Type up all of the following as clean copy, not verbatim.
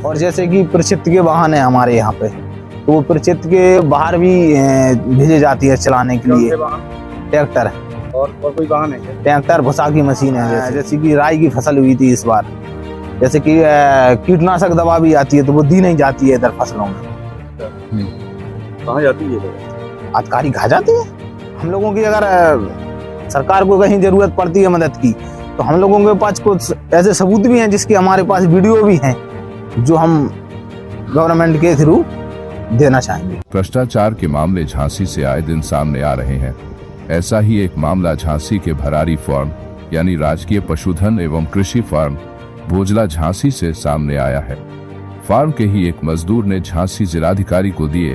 और जैसे कि प्रक्षेत्र के वाहन है हमारे यहाँ पे, तो वो प्रक्षेत्र के बाहर भी भेजे जाती है चलाने के लिए। ट्रैक्टर और कोई वाहन है? ट्रैक्टर भुसा की मशीन है, जैसे कि राई की फसल हुई थी इस बार, जैसे कि कीटनाशक दवा भी आती है तो वो दी नहीं जाती है इधर फसलों में। कहाँ जाती है? आतकारी खा जाती है। हम लोगों की अगर सरकार को कहीं जरूरत पड़ती है मदद की, तो हम लोगों के पास कुछ ऐसे सबूत भी हैं जिसके हमारे पास वीडियो भी हैं, जो हम गवर्नमेंट के थ्रू देना चाहेंगे। भ्रष्टाचार के मामले झांसी से आए दिन सामने आ रहे हैं। ऐसा ही एक मामला झांसी के भरारी फार्म यानी राजकीय पशुधन एवं कृषि फार्म भोजला झांसी से सामने आया है। फार्म के ही एक मजदूर ने झांसी जिलाधिकारी को दिए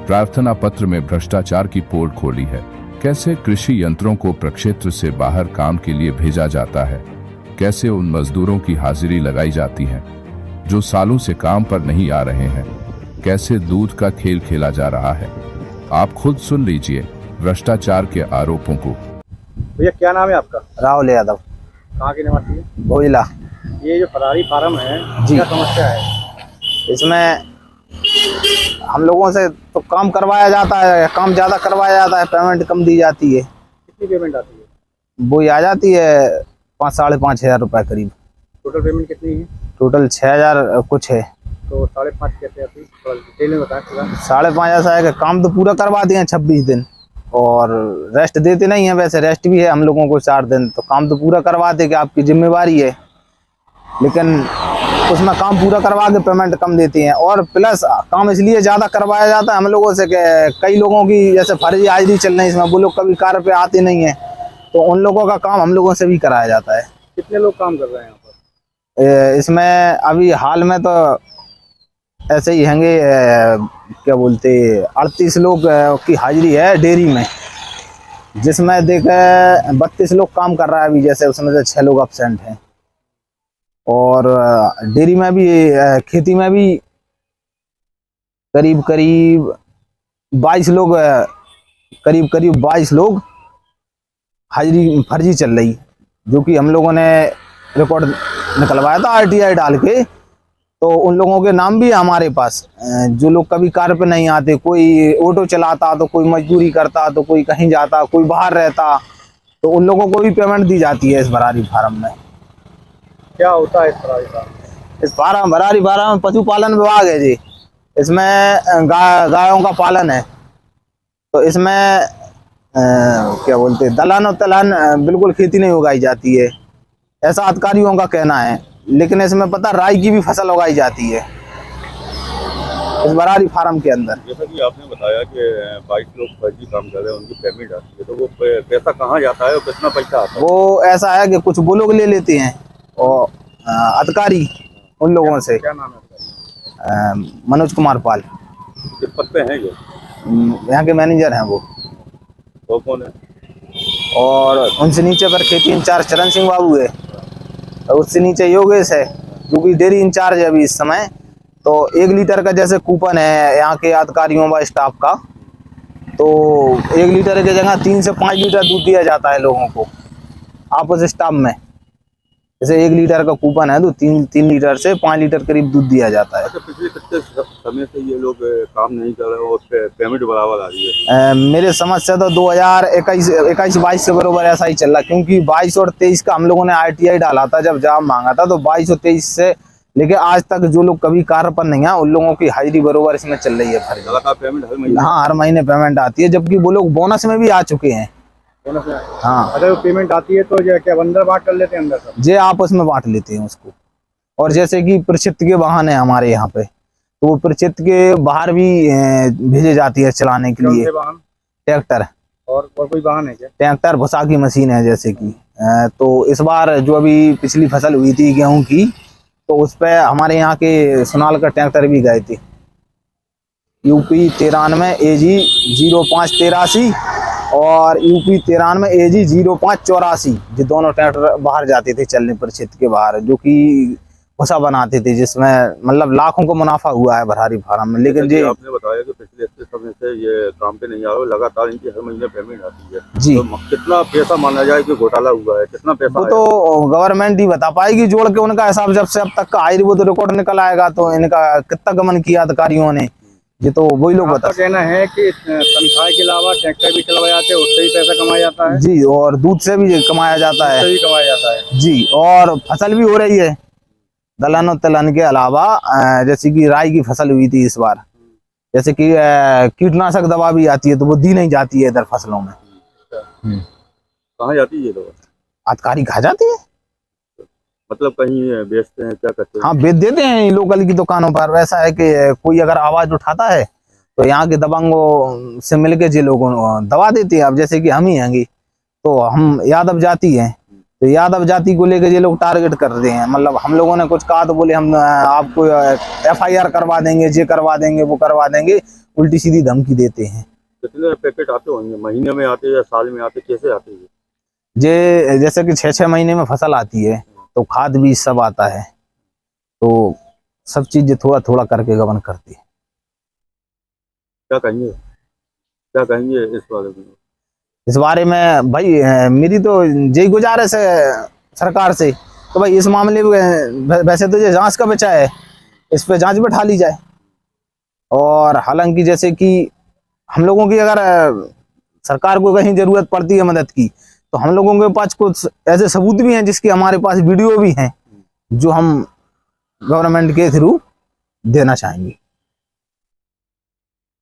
प्रार्थना पत्र में भ्रष्टाचार की पोल खोली है। कैसे कृषि यंत्रों को प्रक्षेत्र से बाहर काम के लिए भेजा जाता है, कैसे उन मजदूरों की हाजिरी लगाई जाती है जो सालों से काम पर नहीं आ रहे हैं, कैसे दूध का खेल खेला जा रहा है। आप खुद सुन लीजिए भ्रष्टाचार के आरोपों को। भैया क्या नाम है आपका? राहुल यादव। कहाँ के निवासी है? भोजला। ये जो फरारी फार्म है जी, क्या समस्या है इसमें? हम लोगों से तो काम करवाया जाता है, काम ज्यादा करवाया जाता है, पेमेंट कम दी जाती है। कितनी पेमेंट आती है? वो आ जाती है 5-5.5 रुपए करीब। टोटल पेमेंट कितनी है? टोटल 6,000 कुछ है। तो 5.5 कैसे आती है? थोड़ा डिटेल में बताएं। 5.5 ऐसा है कि काम तो पूरा करवा दिए हैं 26 दिन, और रेस्ट देते नहीं है। वैसे रेस्ट भी है हम लोगों को 4 दिन, तो काम तो पूरा करवा दे कि आपकी जिम्मेवारी है, लेकिन उसमें काम पूरा करवा के पेमेंट कम देती हैं। और प्लस काम इसलिए ज़्यादा करवाया जाता है हम लोगों से कि कई लोगों की जैसे फर्जी हाजिरी चल रही है इसमें, वो लोग कभी कार्य पे आते नहीं हैं, तो उन लोगों का काम हम लोगों से भी कराया जाता है। कितने लोग काम कर रहे हैं यहाँ पर? इसमें अभी हाल में तो ऐसे ही हैंगे, क्या बोलते, 38 लोग की हाजिरी है डेयरी में, जिसमें देखे 32 लोग काम कर रहा है अभी, जैसे उसमें से 6 लोग एब्सेंट हैं। और डेयरी में भी, खेती में भी करीब 22 लोग, करीब 22 लोग हाजिरी फर्जी चल रही, जो कि हम लोगों ने रिकॉर्ड निकलवाया था RTI डाल के। तो उन लोगों के नाम भी है हमारे पास, जो लोग कभी कार्य पे नहीं आते, कोई ऑटो चलाता तो कोई मजदूरी करता तो कोई कहीं जाता, कोई बाहर रहता, तो उन लोगों को भी पेमेंट दी जाती है इस भरारी फार्म में। क्या होता है इस फरारी फार्म? इस भरारी फार्म में पशुपालन विभाग है जी। इसमें गायों का पालन है, तो इसमें क्या बोलते, दलहन और तिलहन बिल्कुल खेती नहीं उगाई जाती है, ऐसा अधिकारियों का कहना है। लेकिन इसमें पता राई की भी फसल उगाई जाती है इस भरारी फार्म के अंदर। जैसा कि आपने बताया कि 22 लोग फर्जी काम कर रहे हैं, उनकी पेमेंट आती है, तो वो पैसा कहाँ जाता है और कितना पैसा आता है? वो ऐसा है कि कुछ वो लोग ले लेते हैं और अधिकारी उन लोगों से। क्या नाम है? मनोज कुमार पाल। किस पद पे हैं जो? यहाँ के मैनेजर हैं वो कौन है? और उनसे नीचे पर खेती इंचार्ज चरण सिंह बाबू है, और उससे नीचे योगेश है, जो कि डेयरी इंचार्ज है अभी इस समय। तो 1 लीटर का जैसे कूपन है यहाँ के अधिकारियों व स्टाफ का, तो 1 लीटर की जगह 3 से 5 लीटर दूध दिया जाता है लोगों को आपस स्टाफ में। जैसे 1 लीटर का कूपन है तो 3 लीटर से 5 लीटर करीब दूध दिया जाता है। अच्छा, पिछले कितने समय से ये लोग काम नहीं कर रहे और पेमेंट बराबर आ रही है? मेरे समझ से तो 2021-22 से बरोबर ऐसा ही चल रहा, क्योंकि 22 और 23 का हम लोगों ने RTI डाला था जब जाम मांगा था, तो 22 और 23 से लेके आज तक जो लोग कभी कार्य पर नहीं है उन लोगों की हाजिरी बरोबर इसमें चल रही है। पेमेंट हर महीने? हाँ, हर महीने पेमेंट आती है, जबकि वो लोग बोनस में भी आ चुके हैं। हाँ, अगर पेमेंट आती है तो क्या अंदर बांट कर लेते हैं? अंदर सब जे आपस में बांट लेते हैं उसको। और जैसे कि प्रक्षेत्र के वाहन है हमारे यहाँ पे, तो वो प्रक्षेत्र के बाहर भी भेजे जाती है चलाने के लिए। ट्रैक्टर और कोई वाहन है क्या? ट्रैक्टर भुसा की मशीन है, जैसे कि तो इस बार जो अभी पिछली फसल हुई थी गेहूं की, तो उस पर हमारे यहाँ के सुनाल का ट्रैक्टर भी गए थे। UP 93 AG 0583 और UP 93 AG 0584, ये दोनों ट्रैक्टर बाहर जाते थे चलने प्रक्षेत्र के बाहर, जो कि भूसा बनाते थे, जिसमें मतलब लाखों का मुनाफा हुआ है भरारी फार्म में। लेकिन जी आपने बताया कि पिछले इतने समय से ये काम पे नहीं आ रहा, लगातार इनकी हर महीने पेमेंट आती है जी, तो कितना पैसा माना जाए कि घोटाला हुआ है, कितना पैसा वो आया? तो गवर्नमेंट ही बता पाएगी जोड़ के उनका हिसाब, जब से अब तक का आई वो तो रिकॉर्ड निकल आएगा, तो इनका कितना गमन किया अधिकारियों ने, ये तो वही लोग बता। आपका कहना है कि तनख्वाह के अलावा ट्रैक्टर भी चलवाए जाते हैं, उससे भी पैसा कमाया जाता है? जी, और दूध से भी कमाया जाता उससे है भी कमाया जाता है जी, और फसल भी हो रही है दलहन और तिलहन के अलावा। जैसे कि राई की फसल हुई थी इस बार, जैसे कि कीटनाशक दवा भी आती है तो वो दी नहीं जाती है इधर फसलों में। कहाँ जाती है ये दवा? आतकारी खा जाती है, मतलब कहीं बेचते हैं, क्या करते हैं? हाँ बेच देते हैं लोकल की दुकानों पर। वैसा है कि कोई अगर आवाज उठाता है तो यहाँ के दबंगों से मिलके जे लोगों दवा देते हैं। अब जैसे कि हम ही हैंगे, तो हम यादव जाति हैं, तो यादव जाति को लेकर ये लोग टारगेट कर रहे हैं। मतलब हम लोगों ने कुछ कहा तो बोले हम आपको FIR करवा देंगे, ये करवा देंगे, वो करवा देंगे, उल्टी सीधी धमकी देते हैं। कितने पैकेट आते होंगे, महीने में आते या साल में आते, कैसे आते हैं? जे जैसे कि 6-6 महीने में फसल आती है तो खाद बीज सब आता है, तो सब चीजें थोड़ा थोड़ा करके गबन करती है। क्या कहेंगे इस बारे में? इस बारे में भाई मेरी तो यही गुजारिश है सरकार से, तो भाई इस मामले में वैसे तो ये जांच का विषय है, इस पे जांच बैठा ली जाए। और हालांकि जैसे कि हम लोगों की अगर सरकार को कहीं जरूरत पड़ती है मदद की, तो हम लोगों के पास कुछ ऐसे सबूत भी हैं, जिसकी हमारे पास वीडियो भी हैं, जो हम गवर्नमेंट के थ्रू देना चाहेंगे।